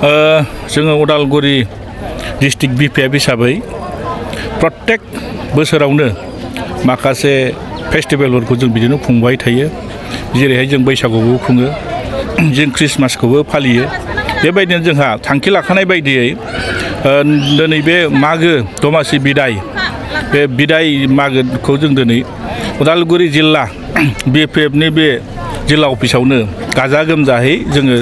जोङो Udalguri district BPF हिसाबै प्रत्येक बोसोरावनो माखासे फेस्टिभेलफोरखौ जों बिदिनो खुंबाय थायो जेरैहाय जों बैसागुबो खुङो जों क्रिसमासखौबो फालियो बेबायदिनो जोंहा थांखि लाखानाय बायदियै दिनै बे मागो दमासि बिदाय बे बिदाय मागोखौ जों दिनै उदालगुरि जिल्ला बिपिएफनि बे जिल्ला अफिसावनो गाजा गोमजायै जोङो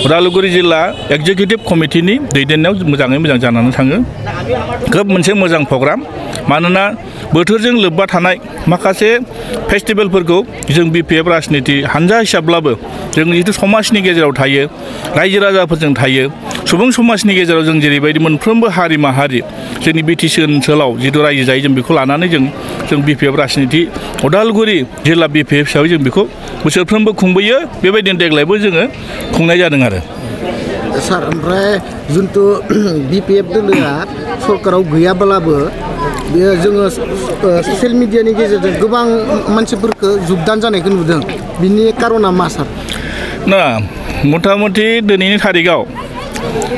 उदालगुरि जिल्ला एक्जिकिउटिभ कमिटिनि दैदेननायाव मोजाङै मोजां जानानै थाङो खोब मोनसे मोजां प्रग्राम मानोना बोथोरजों लोब्बा थानाय माखासे फेस्टिभेलफोरखौ जों बिपिएफ राजनिति हानजा हिसाबब्लाबो जों जिथु समाजनि गेजेराव थायो रायजो राजाफोरजों थायो सुबुं समाजनि गेजेराव जों जेरैबायदि मोनफ्रोमबो हारि माहारि जोंनि बिटिसि ओनसोलाव जिथु रायजो जायो जों बेखौ लानानै जों बिपिएफ राजनिति उदालगुरि जिल्ला बिपिएफ हिसाबै जों बेखौ बोसोरफ्रोमबो खुंबोयो बेबायदिनो देग्लायबो जोङो खुंनाय जादों आरो सार ओमफ्राय जिथु बिपिएफ दोलोआ सरकाराव गैयाब्लाबो बेयो जोङो ससियेल मिडियानि गेजेरजों गोबां मानसिफोरखौ जुगदान जानायखौ नुदों बिनि कारना मा सार ना मथा मथि दिनैनि थारिखआव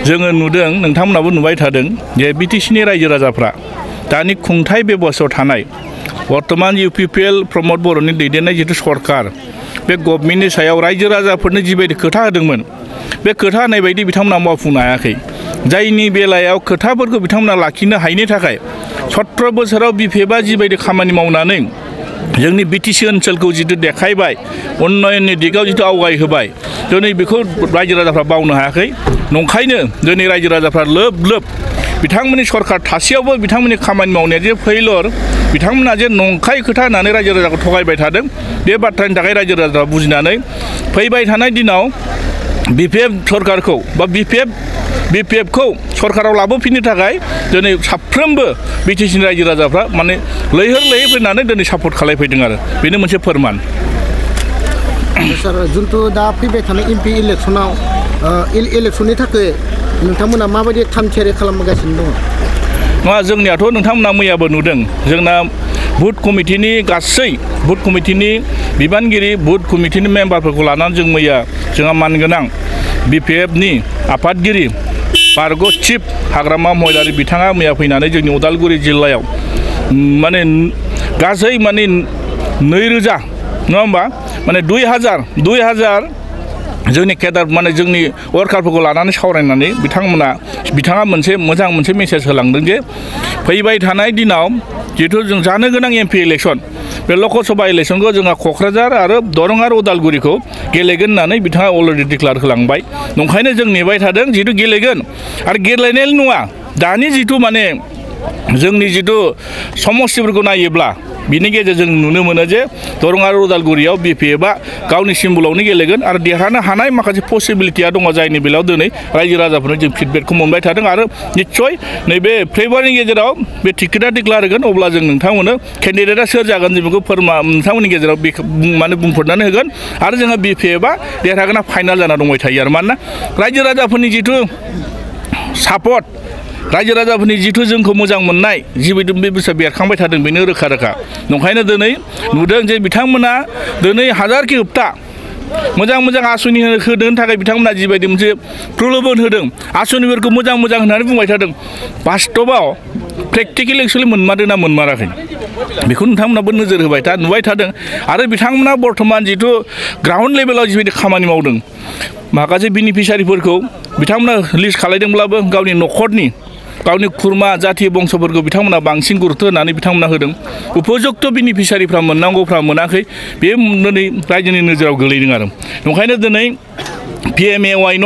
जोङो नुदों नोंथांमोनाबो नुबाय थादों जे बिटिसिनि रायजो राजाफ्रा दानि खुंथाय बेबस्थायाव थानाय बर्तमान इउपिपिएल प्रमद बर'नि दैदेननाय जिथु सरकार बे गभर्नमेन्टनि सायाव रायजो राजाफोरनो जिबायदि खोथा होदोंमोन बे खोथा होनाय बायदि बिथांमोना मावफुंनो हायाखै जायनि बेलायाव खोथाफोरखौ बिथांमोना लाखिनो हायैनि थाखाय 17 बोसोराव बिपिएफआ जिबायदि खामानि मावनानै जोंनि बिटिसि ओनसोलखौ जिथु देखायबाय उन्नयननि दिगाव जिथु आवगाय होबाय दिनै बेखौ रायजो राजाफ्रा बावनो हायाखै नंखायनो दिनै रायजो राजाफ्रा लोब लोब बिथांमोननि सरकार थासेयावबो बिथांमोननि खामानि मावनाया जे फेइलर बिथांमोना जे नंखाय खोथा होनानै रायजो राजाखौ थगायबाय थादों बे बाथ्रानि थाखाय रायजो राजाफ्रा बुजिनानै फैबाय थानाय दिनाव बिपिएफ सरकारखौ बा बिपिएफखौ सरकाराव लाबोफिननो थाखाय दिनै साफ्रोमबो बिटिसिनि रायजो राजाफ्रा माने लैहोर लैहोर फैनानै दिनै सापर्ट खालामफैदों आरो बेनो मोनसे फोरमान सार जिथु दा फैबाय थानाय एमपि इलेक्सनाव इलेक्सननि थाखाय नोंथांमोना माबायदि थामथियारि खालामगासिनो दङ नङा जोंनियाथ' नोंथांमोना मैयाबो नुदों जोंना बुथ कमिटिनि गासै बुथ कमिटिनि बिबानगिरि बुथ कमिटिनि मेम्बारफोरखौ लानानै जों मैया जोंहा मानगोनां बिपिएफनि आफादगिरि बारग' चिफ हाग्रामा महिलारि बिथाङा मैया फैनानै जोंनि उदालगुरि जिल्लायाव माने गासै माने 2000 नङा होमबा माने 2000 जोंनि केडार माने जोंनि वर्कारफोरखौ लानानै सावरायनानै बिथाङा मोजां मोनसे मेसेज होलांदों जे फैबाय थानाय दिनाव जिथु जों जानो गोनां एमपि इलेक्सन बे लकसभा इलेक्सनखौ जोंहा क'क्राझार आरो दरं आरो उदालगुरिखौ गेलेगोन होननानै बिथाङा अलरेडि डिक्लेयार होलांबाय नंखायनो जों नेबाय थादों जिथु गेलेगोन आरो गेलेनायल नङा दानि जिथु माने जोंनि जिथु समस्थिफोरखौ नायोब्ला बिनि गेजेरजों नुनो मोनो जे दरं आरो उदालगुरियाव बिपिएफआ गावनि सिम्बलावनो गेलेगोन आरो देरहानो हानाय माखासे पसिबिलिटिया दङ जायनि बेलायाव दिनै रायजो राजाफोरनो जों फिडबेकखौ मोनबाय थादों आरो निस्सय नैबे फेब्रुवारिनि गेजेराव बे टिकेटआ डिक्लेयार होगोन अब्ला जों नोंथांमोननो केन्डिडेटआ सोर जागोन जों बेखौ नोंथांमोननि गेजेराव माने बुंफोरनानै होगोन आरो जोंहा बिपिएफआ देरहागोना फाइनाल जाना दंबाय थायो आरो मानोना रायजो राजाफोरनि जिथु सापर्ट रायजो राजाफोरनि जिथु जोंखौ मोजां मोननाय जिबायदि बे बुस्थुआ बेरखांबाय थादों बेनो रोखा रोखा नंखायनो दिनै नुदों जे बिथांमोना दिनै हाजारखि होप्ता मोजां आसनि होनो थाखाय बिथांमोना जिबायदि मोनसे प्रलोभन होदों आसनिफोरखौ मोजां होननानै बुंबाय थादों बास्तबाव प्रेक्टिकेल एक्सुवेलि मोनमारदों ना मोनमाराखै बेखौ नोंथांमोनाबो नोजोर नुबाय थादों आरो बिथांमोना बर्थमान जिथु ग्राउन्ड लेभेलाव जिबायदि खामानि मावदों माखासे बेनिफिसियारिफोरखौ बिथांमोना लिस्ट खालायदोंब्लाबो गावनि न'खरनि गावनि खुरमा जाथि बंसफोरखौ बिथांमोना बांसिन गुरुत्व होनानै बिथांमोना होदों उपयुक्त बेनिफिसियारिफ्रा मोननांगौफ्रा मोनाखै बे दिनै रायजोनि नोजोराव गोलैदों आरो ओंखायनो दिनै PMAY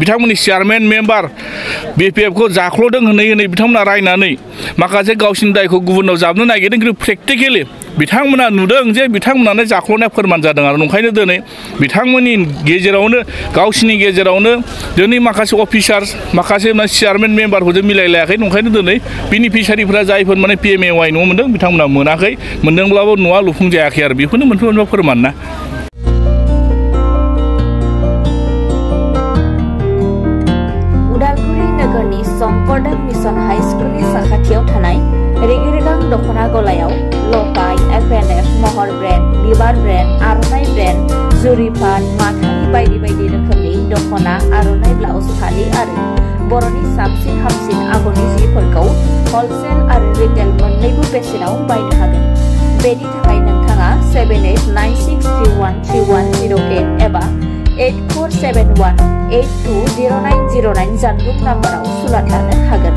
बिथांमोननि चेयारमेन मेम्बार बिपिएफखौ जाख्ल'दों होनै बिथांमोना रायनानै माखासे गावसिनि दायखौ गुबुनाव जाबनो नागिरदों खिन्थु प्रेक्टिकेलि बिथांमोना नुदों जे बिथांमोनानो जाख्ल'नाय फोरमान जादों आरो ओंखायनो दिनै बिथांमोननि गेजेरावनो गावसिनि गेजेरावनो दिनै माखासे अफिसार्स माखासे चेयारमेन मेम्बारफोरजों मिलायलायाखै ओंखायनो दिनै बेनिफिसियारिफ्रा जायफोर माने PMAY न' मोनदों बिथांमोना मोनाखै मोनदोंब्लाबो न'आ लुफुंजायाखै आरो बेफोरनो मोनफा फोरमान ना संकरदेव मिशन हाई स्कुलनि साखाथियाव थानाय रेगिरेगां दख'ना गलायाव लकाय FNF महर ब्रेन्ड बिबार ब्रेन्ड आर'नाइ ब्रेन्ड जुरिपान माथानि बायदि बायदि रोखोमनि दखना आर'नाइ ब्लाउज फालि आरो बर'नि साबसिन हामसिन आगरनि जिफोरखौ हलसेल आरो रिटेल मोन्नैबो बेसेनाव बायनो हागोन। बेनि थाखाय नोंथाङा 7896313108 एबा 8471820909 जानबुं नाम्बाराव सुलाद लानो हागोन।